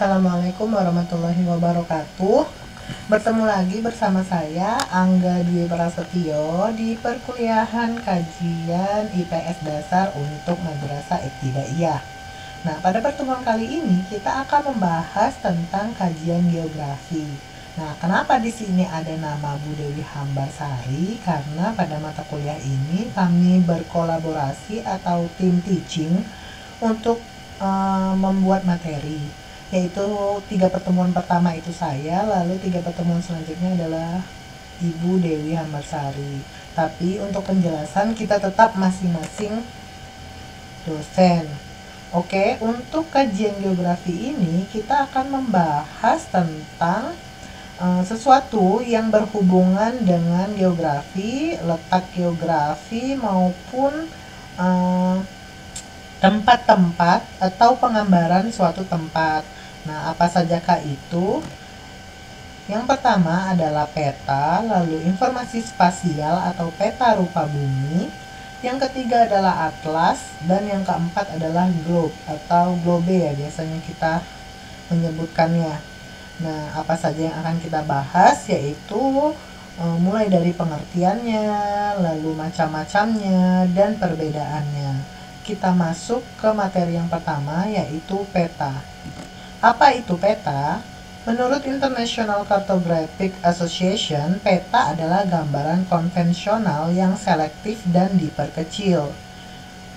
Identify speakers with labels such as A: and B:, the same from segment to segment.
A: Assalamualaikum warahmatullahi wabarakatuh. Bertemu lagi bersama saya Angga Dwi Prasetyo di perkuliahan kajian IPS dasar untuk Madrasah Ibtidaiyah. Nah, pada pertemuan kali ini kita akan membahas tentang kajian geografi. Nah, kenapa di sini ada nama Bu Dewi Hambarsari? Karena pada mata kuliah ini kami berkolaborasi atau tim teaching untuk membuat materi, yaitu 3 pertemuan pertama itu saya, lalu 3 pertemuan selanjutnya adalah Ibu Dewi Hambarsari. Tapi untuk penjelasan kita tetap masing-masing dosen. Oke, untuk kajian geografi ini kita akan membahas tentang sesuatu yang berhubungan dengan geografi, letak geografi maupun tempat-tempat atau penggambaran suatu tempat. Nah, apa sajakah itu? Yang pertama adalah peta, lalu informasi spasial atau peta rupa bumi. Yang ketiga adalah atlas, dan yang keempat adalah globe atau globe ya biasanya kita menyebutkannya. Nah, apa saja yang akan kita bahas yaitu mulai dari pengertiannya, lalu macam-macamnya, dan perbedaannya. Kita masuk ke materi yang pertama yaitu peta. Apa itu peta? Menurut International Cartographic Association, peta adalah gambaran konvensional yang selektif dan diperkecil.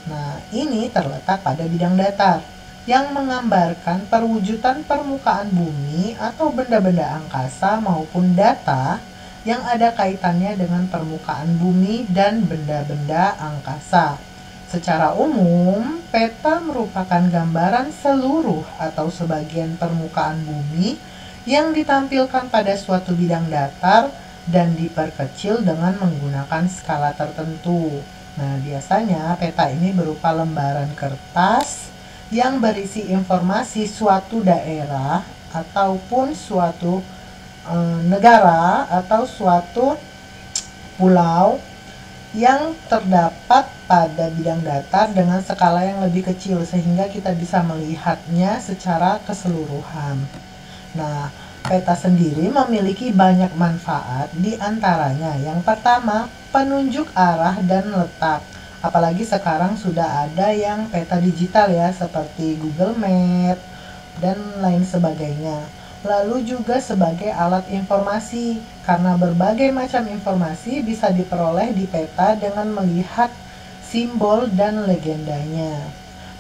A: Nah, ini terletak pada bidang datar yang menggambarkan perwujudan permukaan bumi atau benda-benda angkasa maupun data yang ada kaitannya dengan permukaan bumi dan benda-benda angkasa. Secara umum, peta merupakan gambaran seluruh atau sebagian permukaan bumi yang ditampilkan pada suatu bidang datar dan diperkecil dengan menggunakan skala tertentu. Nah, biasanya peta ini berupa lembaran kertas yang berisi informasi suatu daerah ataupun suatu negara atau suatu pulau yang terdapat pada bidang datar dengan skala yang lebih kecil sehingga kita bisa melihatnya secara keseluruhan. Nah, peta sendiri memiliki banyak manfaat, di antaranya yang pertama, penunjuk arah dan letak. Apalagi sekarang sudah ada yang peta digital ya, seperti Google Map dan lain sebagainya. Lalu juga sebagai alat informasi, karena berbagai macam informasi bisa diperoleh di peta dengan melihat simbol dan legendanya.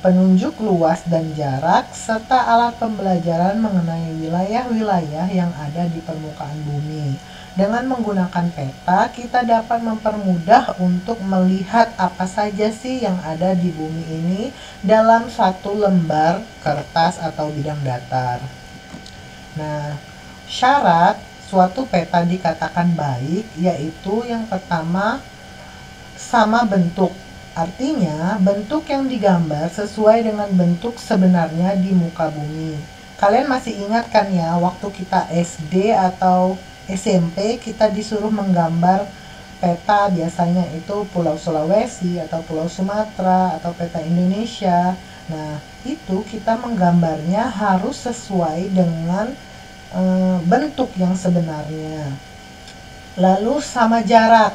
A: Penunjuk luas dan jarak, serta alat pembelajaran mengenai wilayah-wilayah yang ada di permukaan bumi. Dengan menggunakan peta, kita dapat mempermudah untuk melihat apa saja sih yang ada di bumi ini dalam satu lembar kertas atau bidang datar. Nah, syarat suatu peta dikatakan baik yaitu yang pertama, sama bentuk. Artinya, bentuk yang digambar sesuai dengan bentuk sebenarnya di muka bumi. Kalian masih ingat kan ya, waktu kita SD atau SMP kita disuruh menggambar peta, biasanya itu Pulau Sulawesi atau Pulau Sumatera atau peta Indonesia. Nah, itu kita menggambarnya harus sesuai dengan bentuk yang sebenarnya. Lalu sama jarak.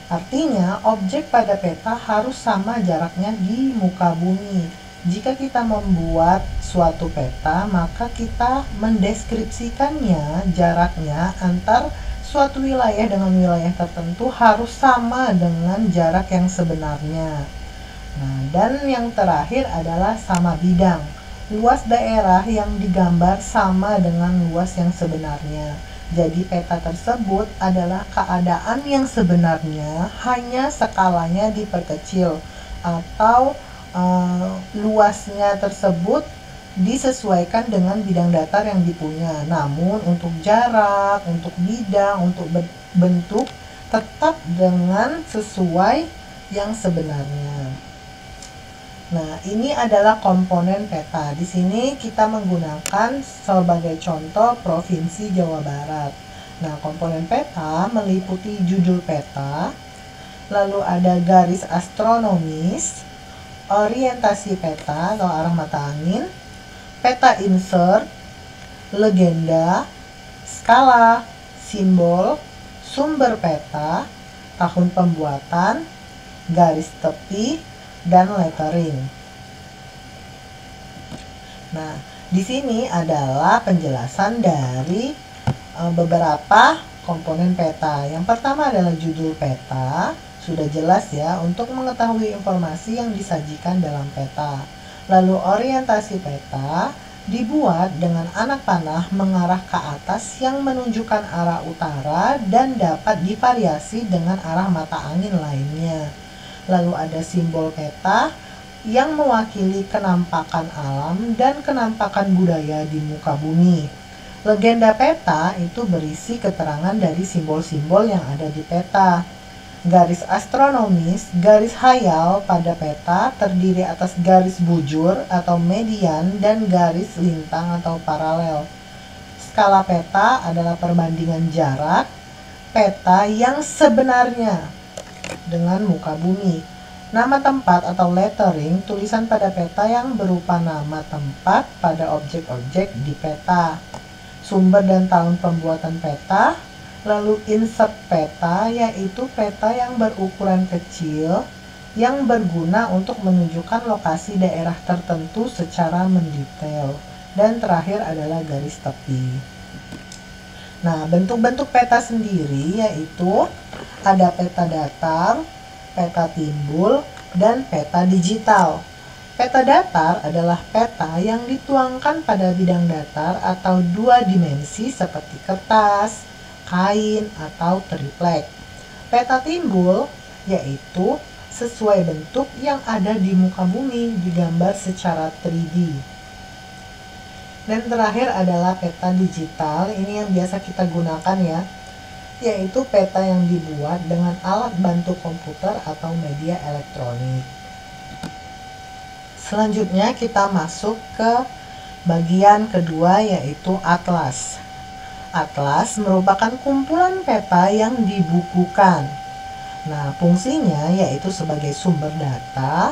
A: Artinya, objek pada peta harus sama jaraknya di muka bumi. Jika kita membuat suatu peta, maka kita mendeskripsikannya jaraknya antar suatu wilayah dengan wilayah tertentu harus sama dengan jarak yang sebenarnya. Nah, dan yang terakhir adalah sama bidang. Luas daerah yang digambar sama dengan luas yang sebenarnya. Jadi peta tersebut adalah keadaan yang sebenarnya, hanya skalanya diperkecil atau luasnya tersebut disesuaikan dengan bidang datar yang dipunya. Namun untuk jarak, untuk bidang, untuk bentuk tetap dengan sesuai yang sebenarnya. Nah, ini adalah komponen peta. Di sini kita menggunakan sebagai contoh Provinsi Jawa Barat. Nah, komponen peta meliputi judul peta, lalu ada garis astronomis, orientasi peta atau arah mata angin, peta insert, legenda, skala, simbol, sumber peta, tahun pembuatan, garis tepi, dan lettering. Nah, di sini adalah penjelasan dari beberapa komponen peta. Yang pertama adalah judul peta, sudah jelas ya untuk mengetahui informasi yang disajikan dalam peta. Lalu orientasi peta dibuat dengan anak panah mengarah ke atas yang menunjukkan arah utara dan dapat divariasi dengan arah mata angin lainnya. Lalu ada simbol peta yang mewakili kenampakan alam dan kenampakan budaya di muka bumi. Legenda peta itu berisi keterangan dari simbol-simbol yang ada di peta. Garis astronomis, garis hayal pada peta terdiri atas garis bujur atau median dan garis lintang atau paralel. Skala peta adalah perbandingan jarak peta yang sebenarnya dengan muka bumi. Nama tempat atau lettering, tulisan pada peta yang berupa nama tempat pada objek-objek di peta. Sumber dan tahun pembuatan peta. Lalu insert peta, yaitu peta yang berukuran kecil yang berguna untuk menunjukkan lokasi daerah tertentu secara mendetail. Dan terakhir adalah garis tepi. Nah, bentuk-bentuk peta sendiri yaitu ada peta datar, peta timbul, dan peta digital. Peta datar adalah peta yang dituangkan pada bidang datar atau dua dimensi seperti kertas, kain, atau triplek. Peta timbul yaitu sesuai bentuk yang ada di muka bumi digambar secara 3D. Dan terakhir adalah peta digital, ini yang biasa kita gunakan ya, yaitu peta yang dibuat dengan alat bantu komputer atau media elektronik. Selanjutnya kita masuk ke bagian kedua yaitu atlas. Atlas merupakan kumpulan peta yang dibukukan. Nah, fungsinya yaitu sebagai sumber data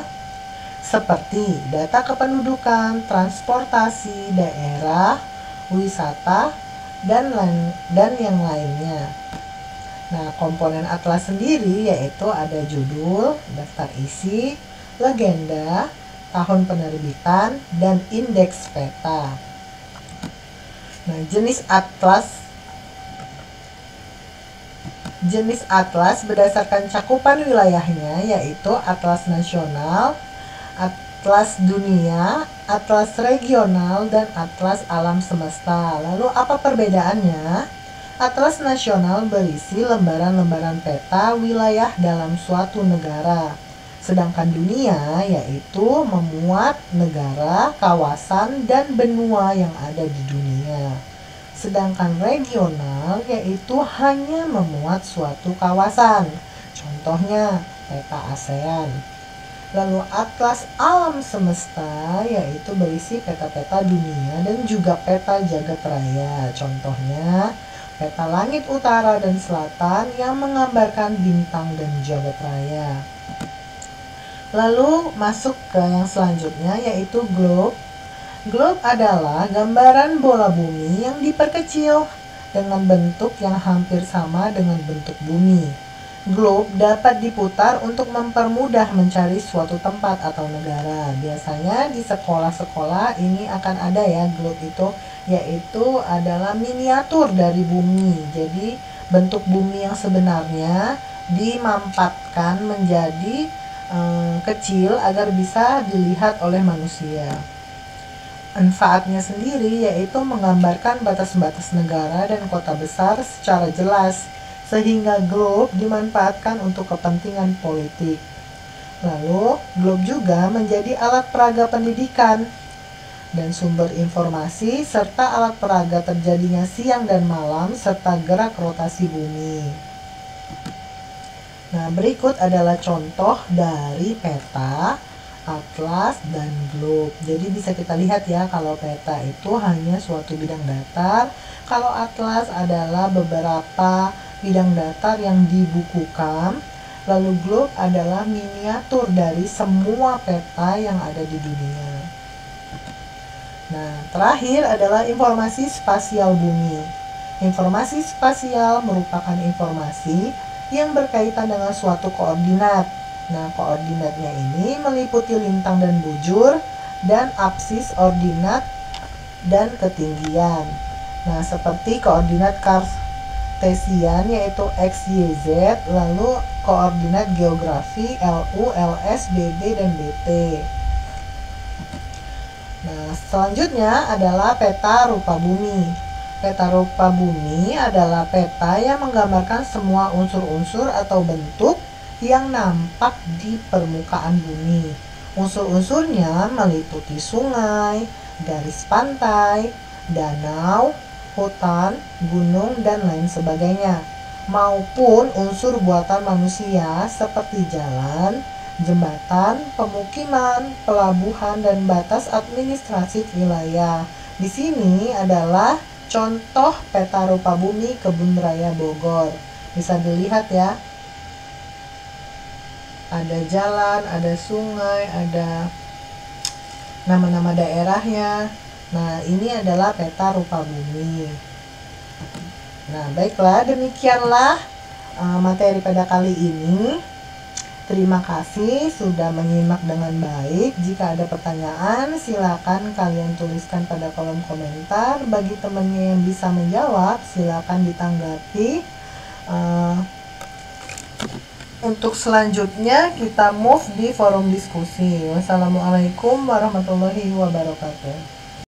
A: seperti data kependudukan, transportasi, daerah, wisata, dan yang lainnya. Nah, komponen atlas sendiri yaitu ada judul, daftar isi, legenda, tahun penerbitan, dan indeks peta. Nah, jenis atlas berdasarkan cakupan wilayahnya yaitu atlas nasional, atlas dunia, atlas regional, dan atlas alam semesta. Lalu apa perbedaannya? Atlas nasional berisi lembaran-lembaran peta wilayah dalam suatu negara. Sedangkan dunia yaitu memuat negara, kawasan, dan benua yang ada di dunia. Sedangkan regional yaitu hanya memuat suatu kawasan. Contohnya peta ASEAN. Lalu atlas alam semesta yaitu berisi peta-peta dunia dan juga peta jagat raya. Contohnya peta langit utara dan selatan yang menggambarkan bintang dan jagat raya. Lalu masuk ke yang selanjutnya yaitu globe. Globe adalah gambaran bola bumi yang diperkecil dengan bentuk yang hampir sama dengan bentuk bumi. Globe dapat diputar untuk mempermudah mencari suatu tempat atau negara. Biasanya di sekolah-sekolah ini akan ada ya globe itu, yaitu adalah miniatur dari bumi. Jadi bentuk bumi yang sebenarnya dimampatkan menjadi kecil agar bisa dilihat oleh manusia. Manfaatnya sendiri yaitu menggambarkan batas-batas negara dan kota besar secara jelas, sehingga globe dimanfaatkan untuk kepentingan politik. Lalu, globe juga menjadi alat peraga pendidikan dan sumber informasi serta alat peraga terjadinya siang dan malam serta gerak rotasi bumi. Nah, berikut adalah contoh dari peta, atlas, dan globe. Jadi bisa kita lihat ya, kalau peta itu hanya suatu bidang datar, kalau atlas adalah beberapa bidang datar yang dibukukan, lalu globe adalah miniatur dari semua peta yang ada di dunia. Nah, Nah, terakhir adalah informasi spasial bumi. Informasi spasial merupakan informasi yang berkaitan dengan suatu koordinat. Nah, koordinatnya ini meliputi lintang dan bujur, dan apsis ordinat dan ketinggian. Nah, seperti koordinat kartesian yaitu x, y, z, lalu koordinat geografi LU, LS, BB, dan BT. Nah, selanjutnya adalah peta rupa bumi. Peta rupa bumi adalah peta yang menggambarkan semua unsur-unsur atau bentuk yang nampak di permukaan bumi. Unsur-unsurnya meliputi sungai, garis pantai, danau, hutan, gunung, dan lain sebagainya, maupun unsur buatan manusia seperti jalan, jembatan, pemukiman, pelabuhan, dan batas administratif wilayah. Di sini adalah contoh peta rupa bumi Kebun Raya Bogor. Bisa dilihat ya. Ada jalan, ada sungai, ada nama-nama daerahnya. Nah, ini adalah peta rupa bumi. Nah, baiklah, demikianlah materi pada kali ini. Terima kasih sudah menyimak dengan baik. Jika ada pertanyaan, silakan kalian tuliskan pada kolom komentar. Bagi temannya yang bisa menjawab, silakan ditanggapi. Untuk selanjutnya, kita move di forum diskusi. Wassalamualaikum warahmatullahi wabarakatuh.